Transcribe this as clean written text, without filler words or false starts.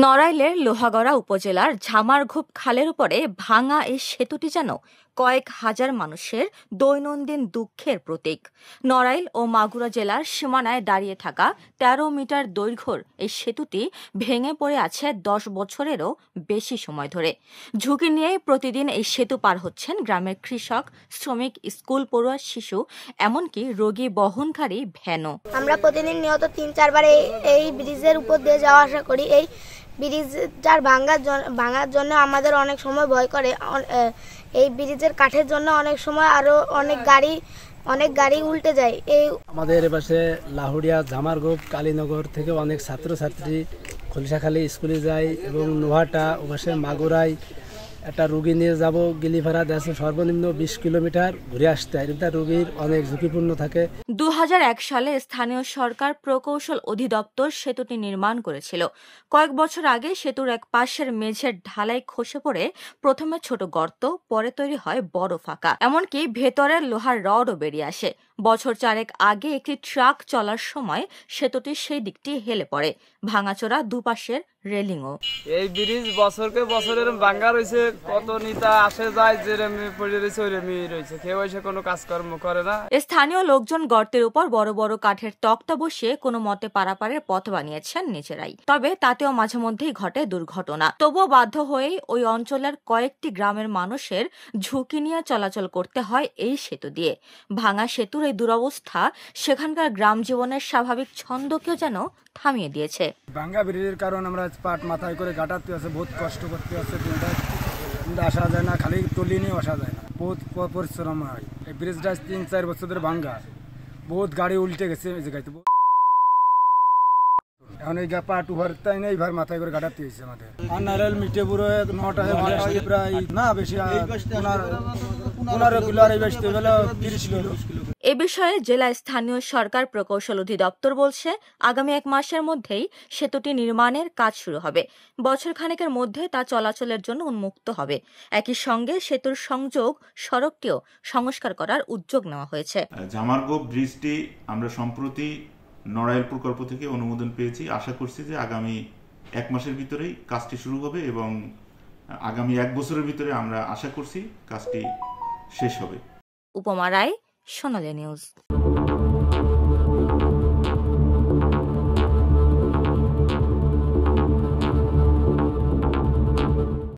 নড়াইলের লোহাগড়া উপজেলার ঝামারঘোপ খালের উপরে ভাঙা এই সেতুটি যেন কয়েক হাজার মানুষের দৈনন্দিন দুঃখের প্রতীক। নড়াইল ও মাগুরা জেলার সীমানায় দাঁড়িয়ে থাকা ১৩ মিটার দৈর্ঘ্যের এই সেতুটি ভেঙে পড়ে আছে ১০ বছরেরও বেশি সময় ধরে। ঝুঁকি নিয়ে প্রতিদিন এই সেতু পার হচ্ছেন গ্রামের কৃষক, শ্রমিক, স্কুল পড়ুয়া শিশু, এমনকি রোগী বহনকারী ভ্যানও। আমরা প্রতিদিন নিয়ত ৩-৪ বার এই ব্রিজের উপর দিয়ে যাওয়া আসা করি। এই ব্রিজটার ভাঙার জন্য আমাদের অনেক সময় ভয় করে। এই ব্রিজের কাঠের জন্য অনেক সময় আরো অনেক গাড়ি উল্টে যায়। আমাদের এপাশে লাহুড়িয়া, ঝামারঘোপ, কালীনগর থেকে অনেক ছাত্রছাত্রী খলিশাখালী স্কুলে যায় এবং নোহাটা ওপাশে মাগুরায় একটা রুগী নিয়ে যাব গিলিভাড়া দেশে সর্বনিম্ন ২০ কিলোমিটার ঘুরে আসতে হয়। এটা রুগীর অনেক ঝুঁকিপূর্ণ থাকে। ২০০১ সালে স্থানীয় সরকার প্রকৌশল অধিদপ্তর সেতুটি নির্মাণ করেছিল। কয়েক বছর আগে সেতুর এক পাশের মেঝের ঢালাই খসে পড়ে প্রথমে ছোট গর্ত, পরে তৈরি হয় বড় ফাঁকা, এমনকি ভেতরের লোহার রডও বেরিয়ে আসে। বছর ৪ আগে একটি ট্রাক চলার সময় সেতুটি সেই দিকটি হেলে পড়ে, ভাঙাচোরা দুপাশের রেলিংও। এই ব্রিজ বছরকে বছরের ভাঙ্গা রয়েছে, কত নেতা আসে যায়, যেরমি পড়ে রয়েছে ওইরমি রয়েছে, কেউ এসে কোনো কাজকর্ম করে না। স্থানীয় লোকজন গর্তের উপর বড় বড় কাঠের তক্তা বসিয়ে কোনো মতে পারাপারের পথ বানিয়েছেন নিজেরাই। তবে তাতেও মাঝে মধ্যেই ঘটে দুর্ঘটনা। তবুও বাধ্য হয়েই ওই অঞ্চলের কয়েকটি গ্রামের মানুষের ঝুঁকি নিয়ে চলাচল করতে হয় এই সেতু দিয়ে। ভাঙা সেতুর এই দুরবস্থা সেখানকার গ্রাম জীবনের স্বাভাবিক ছন্দকেও যেন থামিয়ে দিয়েছে। ভাঙ্গা ব্রিজের কারণ আমরা পাট মাথায় করে গাটাতে আছে, বহুত কষ্ট করতে আছে, আসা যায় না, খালি টলি নিয়ে আসা যায় না, বহুত পরিশ্রম হয়। এই ব্রিজটা ৩-৪ বছর ধরে ভাঙ্গা, বহুত গাড়ি উল্টে গেছে এই জায়গায়। এখন এই পাট উভার তাই না, এইভার মাথায় করে গাটাতে হয়েছে আমাদের। আর নারায়ণ মিটে পুরো ৯টায় প্রায় না বেশি ১৫ কিলো আর এই বেশি ৩০ কিলো। এ বিষয়ে জেলা স্থানীয় সরকার প্রকৌশল অধিদপ্তর বলছে, আগামী ১ মাসের মধ্যেই সেতুটি নির্মাণের কাজ শুরু হবে। বছর খানেকের মধ্যে তা চলাচলের জন্য উন্মুক্ত হবে। একই সঙ্গে সেতুর সংযোগ সড়কটিও সংস্কার করার উদ্যোগ নেওয়া হয়েছে। ঝামারঘোপ ব্রিজটি আমরা সম্প্রতি নড়াইল প্রকল্প থেকে অনুমোদন পেয়েছি। আশা করছি যে আগামী ১ মাসের ভিতরেই কাজটি শুরু হবে এবং আগামী ১ বছরের ভিতরে আমরা আশা করছি কাজটি শেষ হবে। উপমা রায়, সোনালী নিউজ।